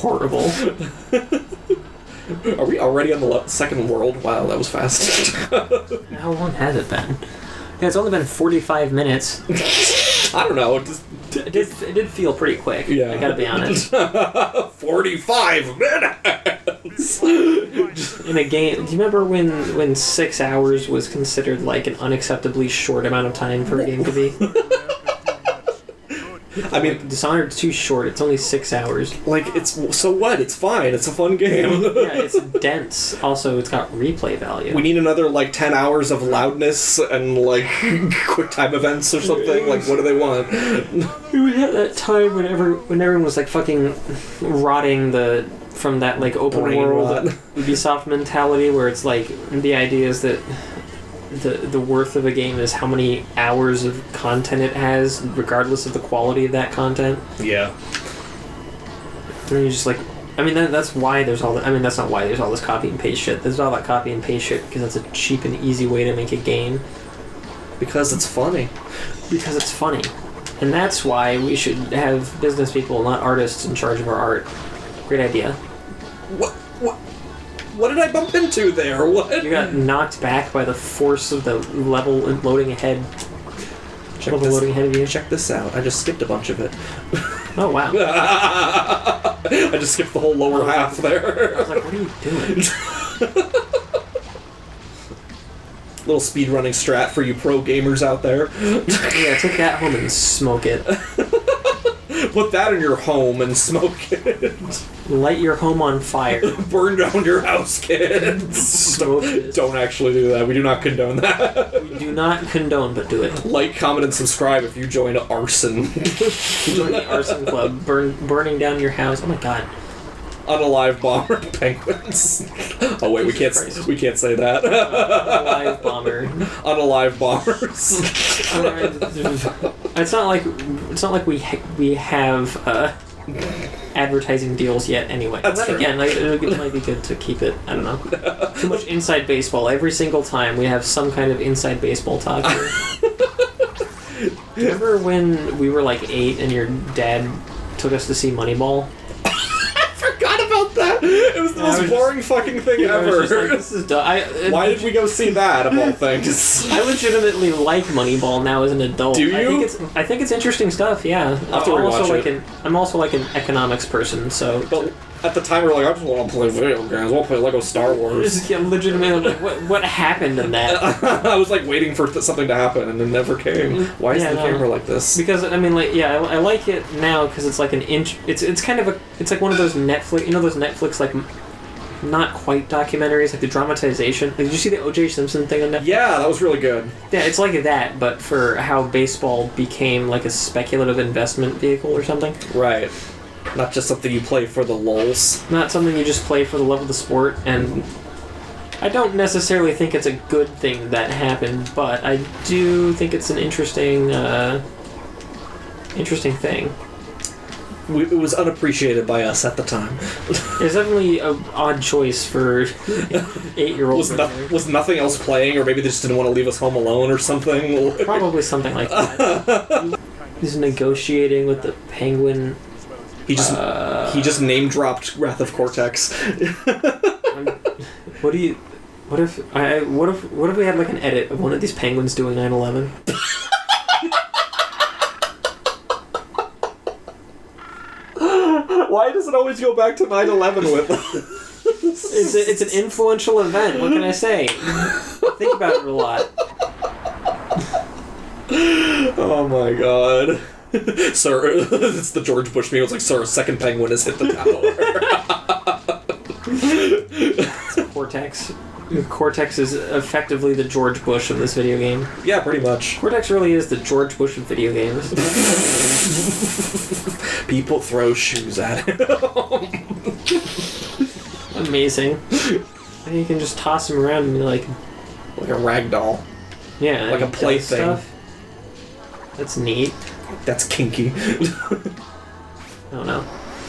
horrible. Are we already on the second world? Wow, that was fast. How long has it been? Yeah, it's only been 45 minutes. I don't know. It did feel pretty quick. Yeah. I gotta be honest. 45 minutes! In a game, do you remember when 6 hours was considered like an unacceptably short amount of time for a game to be? I mean, Dishonored's too short. It's only 6 hours. like, it's so what? It's fine. It's a fun game. Yeah, it's dense. Also, it's got replay value. We need another, like, 10 hours of loudness and, like, quick time events or something. Like, what do they want? We had that time when everyone was like fucking rotting from that like open Brain world rot. Ubisoft mentality where it's like the idea is that the worth of a game is how many hours of content it has, regardless of the quality of that content. Yeah. And then you're just like, I mean, that's why there's all. That's not why there's all this copy and paste shit. There's all that copy and paste shit because that's a cheap and easy way to make a game. Because it's funny. Because it's funny, and that's why we should have business people, not artists, in charge of our art. Great idea. What did I bump into there? What? You got knocked back by the force of the level loading ahead. Loading ahead of you. Check this out. I just skipped a bunch of it. Oh, wow. I just skipped the whole lower half there. I was like, what are you doing? Little speedrunning strat for you pro gamers out there. Yeah, take that home and smoke it. Put that in your home and smoke it. Light your home on fire. Burn down your house, kids. Smoke it. Don't actually do that. We do not condone that. We do not condone, but do it. Like, comment, and subscribe if you join arson. You join the arson club, burning down your house. Oh my god. Unalive bomber penguins. Oh wait, we can't say that. Live bomber. Unalive bombers. It's not like we have advertising deals yet. Anyway, That's but true. again, it might be good to keep it. I don't know. Too much inside baseball. Every single time we have some kind of inside baseball talk here. Remember when we were like 8 and your dad took us to see Moneyball? Forgot about that. It was the most boring fucking thing ever. Just like, this is dumb. Why did we go see that of all things? I legitimately like Moneyball now as an adult. Do you? I think it's interesting stuff. Yeah. I'll have to rewatch it. I'm also like an economics person, so. But at the time we were like, I just want to play video games. I want to play Lego Star Wars. Yeah, legitimately, like, what happened in that? I was like waiting for something to happen, and it never came. Why is the camera like this? Because I mean, like, yeah, I like it now because it's like an inch. It's kind of it's like one of those Netflix. You know those Netflix like not quite documentaries, like the dramatization. Like, did you see the O.J. Simpson thing on Netflix? Yeah, that was really good. Yeah, it's like that, but for how baseball became like a speculative investment vehicle or something. Right. Not just something you play for the lulz. Not something you just play for the love of the sport, and I don't necessarily think it's a good thing that happened, but I do think it's an interesting thing. It was unappreciated by us at the time. It's definitely an odd choice for 8-year-olds. Was nothing else playing, or maybe they just didn't want to leave us home alone or something? Probably something like that. He's negotiating with the Penguin. He just name dropped Wrath of Cortex. What if we had like an edit of one of these penguins doing 9/11? Why does it always go back to 9/11 with It's an influential event. What can I say? Think about it a lot. Oh my god. Sir, it's the George Bush meme. It's like, sir, a second penguin has hit the tower. Cortex. Cortex is effectively the George Bush of this video game. Yeah, pretty much. Cortex really is the George Bush of video games. People throw shoes at him. Amazing. And you can just toss him around and be like a rag doll. Yeah, like a plaything. That's neat. That's kinky. I don't know.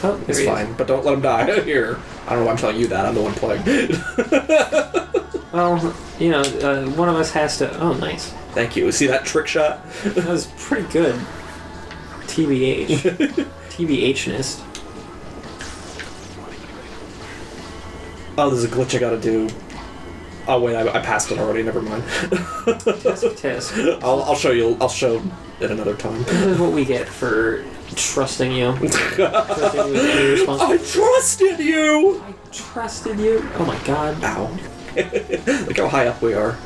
Oh, it's fine, but don't let him die. Here. I don't know why I'm telling you that. I'm the one playing. Well, you know, one of us has to... Oh, nice. Thank you. See that trick shot? That was pretty good. TBH. TBH-ness. Oh, there's a glitch I gotta do. Oh wait, I passed it already. Never mind. Tisk. I'll show you. I'll show it another time. This is what we get for trusting you. Trusting you with any responsibility. I trusted you. I trusted you. Oh my god. Ow. Look how high up we are.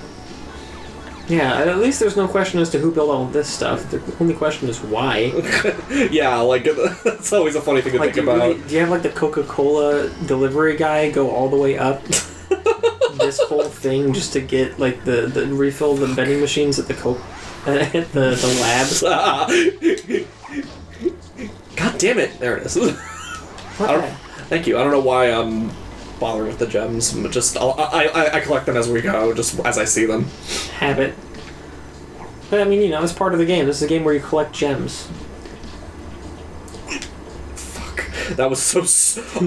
Yeah, at least there's no question as to who built all of this stuff. The only question is why. Yeah, like, that's always a funny thing to think about. Do you have, like, the Coca-Cola delivery guy go all the way up this whole thing just to get, like, the refill the vending machines at the at the labs? God damn it. There it is. Thank you. I don't know why I'm bothering with the gems, but just I collect them as we go, just as I see them. Habit. But I mean, you know, it's part of the game. This is a game where you collect gems. Fuck. That was so...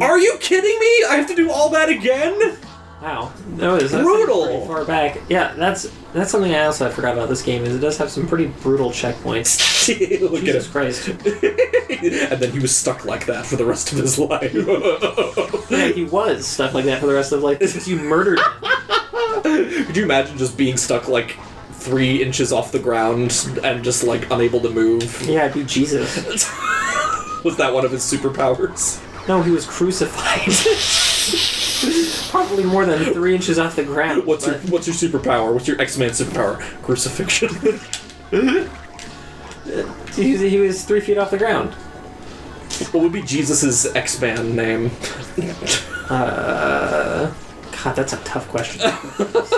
Are you kidding me? I have to do all that again? Wow. That's brutal! Pretty far back. Yeah, that's something I also forgot about this game, is it does have some pretty brutal checkpoints. Look Jesus at it. Christ. And then he was stuck like that for the rest of his life. Yeah, he was stuck like that for the rest of life because you murdered him. Could you imagine just being stuck like 3 inches off the ground and just like unable to move? Yeah, it'd be Jesus. Was that one of his superpowers? No, he was crucified. Probably more than 3 inches off the ground. What's your superpower? What's your X-Man superpower? Crucifixion. He was 3 feet off the ground. What would be Jesus' X-Man name? God, that's a tough question.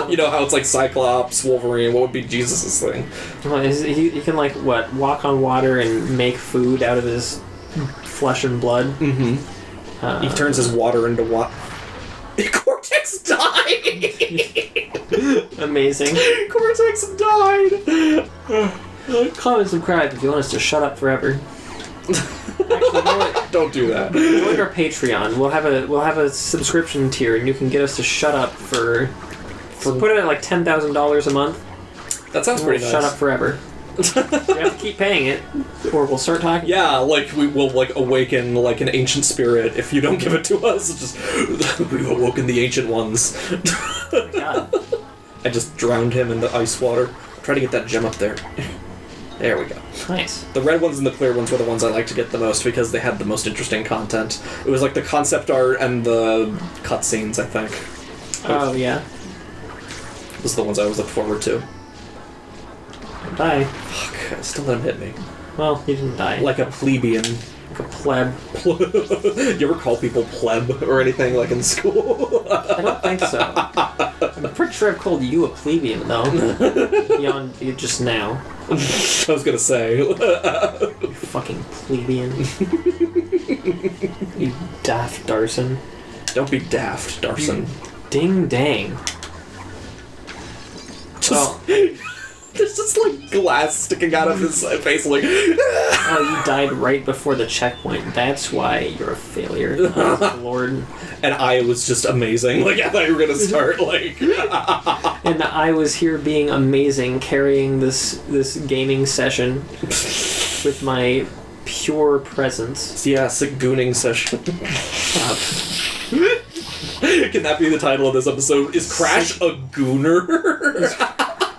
You know how it's like Cyclops, Wolverine. What would be Jesus' thing? Well, he can, like, what, walk on water and make food out of his flesh and blood? Mm-hmm. He turns his water into what? Cortex died! Amazing. Cortex died! Comment, subscribe if you want us to shut up forever. Actually, you know what? Don't do that. Join our Patreon. We'll have a subscription tier, and you can get us to shut up for put it at like $10,000 a month. That sounds pretty nice. Shut up forever. You have to keep paying it, or we'll start talking. Yeah, like we will like awaken like an ancient spirit if you don't give it to us. It's just we've awoken the ancient ones. Oh my God. I just drowned him in the ice water. Try to get that gem up there. There we go. Nice. The red ones and the clear ones were the ones I like to get the most because they had the most interesting content. It was like the concept art and the cutscenes, I think. Oh yeah. Those are the ones I always look forward to. Die. Fuck, I still let him hit me. Well, he didn't die. Like a plebeian. Like a pleb. You ever call people pleb or anything like in school? I don't think so. I'm pretty sure I've called you a plebeian, though. Beyond just now. I was gonna say. You fucking plebeian. You daft Darson. Don't be daft, Darson. Ding dang. Well, there's just like glass sticking out of his face, like. Oh, you died right before the checkpoint. That's why you're a failure. Oh, Lord. And I was just amazing. Like I thought you were gonna start like. And I was here being amazing, carrying this gaming session with my pure presence. Yeah, sick gooning session. Can that be the title of this episode? Is Crash a gooner?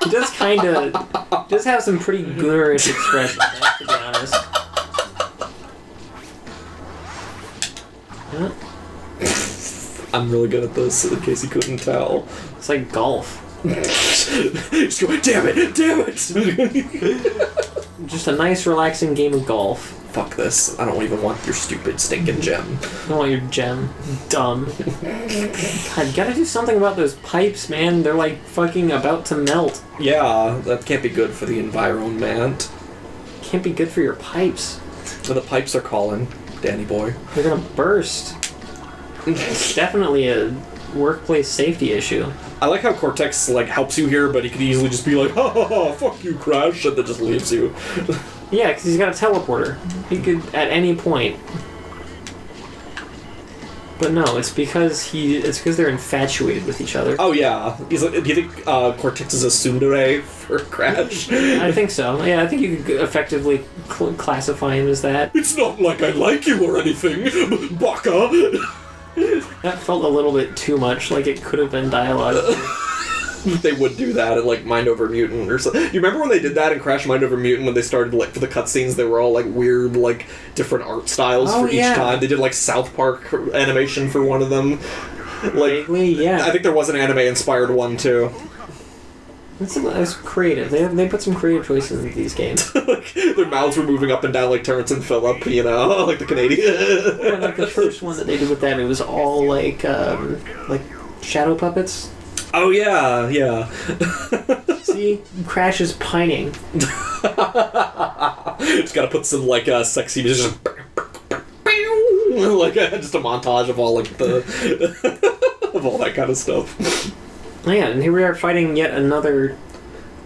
He does does have some pretty goonerish expressions, I have to be honest. Huh? I'm really good at this, in case you couldn't tell. It's like golf. Just go, damn it! Just a nice, relaxing game of golf. Fuck this. I don't even want your stupid stinking gem. I don't want your gem. Dumb. God, you gotta do something about those pipes, man. They're like fucking about to melt. Yeah, that can't be good for the environment. Can't be good for your pipes. But the pipes are calling, Danny boy. They're gonna burst. It's definitely a workplace safety issue. I like how Cortex like helps you here, but he could easily just be like, ha ha ha, fuck you, Crash, and then just leaves you. Yeah, because he's got a teleporter. He could, at any point. But no, it's because they're infatuated with each other. Oh yeah, he's like. Do you think Cortex is a tsundere for Crash? I think so. Yeah, I think you could effectively classify him as that. It's not like I like you or anything, baka. That felt a little bit too much like it could have been dialogue. They would do that in, like, Mind Over Mutant or something. You remember when they did that in Crash Mind Over Mutant when they started, like, for the cutscenes, they were all, like, weird, like, different art styles for each time? They did, like, South Park animation for one of them. Like, yeah. I think there was an anime-inspired one, too. That's creative. They put some creative choices in these games. Like, their mouths were moving up and down like Terrence and Phillip, you know? Like the Canadian. Yeah, like the first one that they did with that, it was all, like shadow puppets. Oh, yeah, yeah. See? Crash is pining. Just gotta put some, like, sexy music. Like, just a montage of all, like, the... of all that kind of stuff. Oh, yeah, and here we are fighting yet another...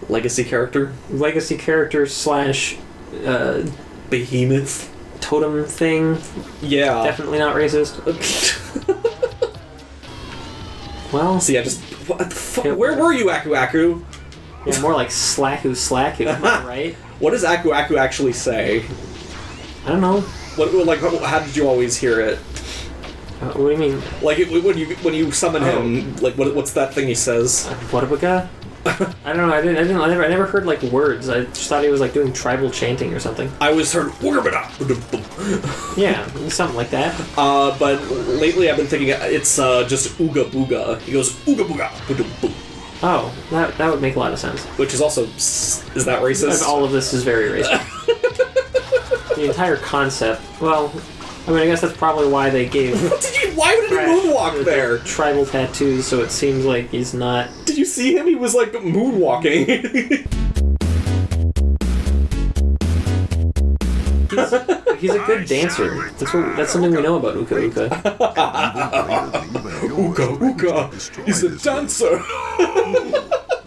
Legacy character? Legacy character / behemoth? Totem thing. Yeah. Definitely not racist. Well... See, I just... What the fuck? Where were you, Aku Aku? Yeah, more like Slacku Slacku, right? What does Aku Aku actually say? I don't know. How did you always hear it? What do you mean? Like, when you summon him, like, what's that thing he says? Whatabaga? I don't know. I never heard, like, words. I just thought he was, like, doing tribal chanting or something. I always heard... Yeah, something like that. But lately I've been thinking it's just Ooga Booga. He goes, Ooga Booga. Oh, that would make a lot of sense. Which is also... Is that racist? All of this is very racist. The entire concept... Well... I mean, I guess that's probably why they gave... Why did he moonwalk there? Tribal tattoos, so it seems like he's not... Did you see him? He was, like, moonwalking. He's a good dancer. That's something we know about Uka Uka. Uka Uka! He's a dancer!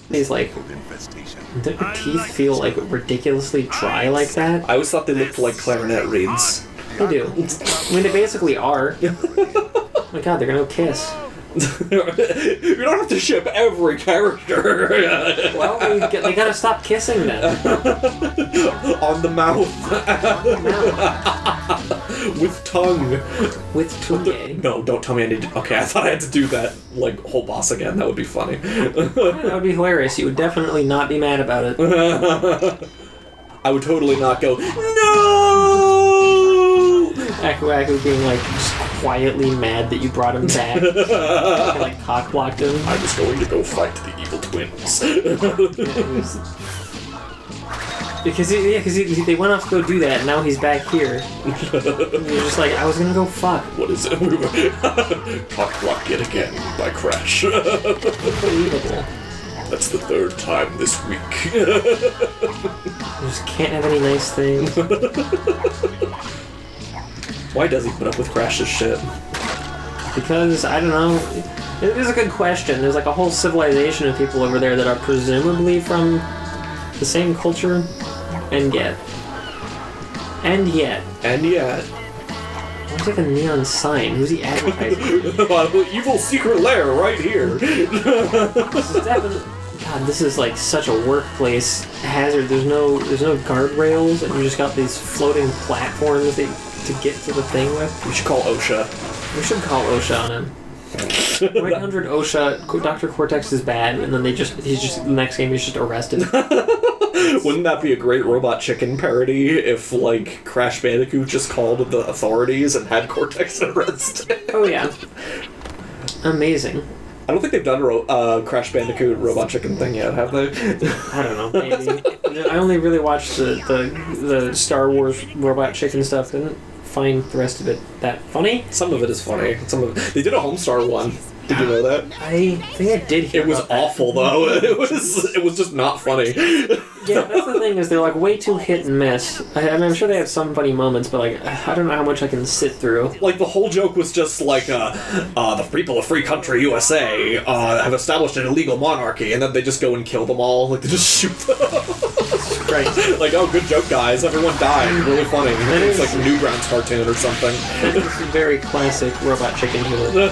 He's like... Don't your teeth feel, like, ridiculously dry like that? I always thought they looked like clarinet reeds. They do. I mean, they basically are. Oh my god, they're gonna kiss. You don't have to ship every character. Well, they gotta stop kissing then. On the mouth. On the mouth. With tongue. With tongue. No, don't tell me I need to... Okay, I thought I had to do that, like, whole boss again. That would be funny. That would be hilarious. You would definitely not be mad about it. I would totally not go, no! Aku Aku being, like, just quietly mad that you brought him back. Like, cock-blocked him. I was going to go fight the evil twins. Because they went off to go do that, and now he's back here. And you're just like, I was gonna go fuck. What is it? Cock-blocked yet again by Crash. Unbelievable. That's the third time this week. You just can't have any nice things. Why does he put up with Crash's shit? Because, I don't know, it is a good question. There's like a whole civilization of people over there that are presumably from the same culture, and yet. What's like a neon sign? Who's he advertising? Evil secret lair right here. This is definitely... God, this is like such a workplace hazard. There's no guardrails, and you just got these floating platforms to get to the thing with. We should call OSHA. We should call OSHA on him. 100 OSHA, Dr. Cortex is bad, and then the next game he's just arrested. Wouldn't that be a great Robot Chicken parody if, like, Crash Bandicoot just called the authorities and had Cortex arrested? Oh yeah. Amazing. I don't think they've done a Crash Bandicoot Robot Chicken thing yet, have they? I don't know, maybe. I only really watched the Star Wars Robot Chicken stuff. Didn't find the rest of it that funny. Some of it is funny. They did a Homestar one. Did you know that? I think I did hear It was about that. awful, though. It was just not funny. Yeah, that's the thing, is they're like way too hit and miss. I mean, I'm sure they have some funny moments, but like, I don't know how much I can sit through. Like, the whole joke was just like, the people of free country USA have established an illegal monarchy, and then they just go and kill them all. Like, they just shoot them. Right. Like, oh, good joke, guys. Everyone died. Really funny. It's like a Newgrounds cartoon or something. It's very classic Robot Chicken humor.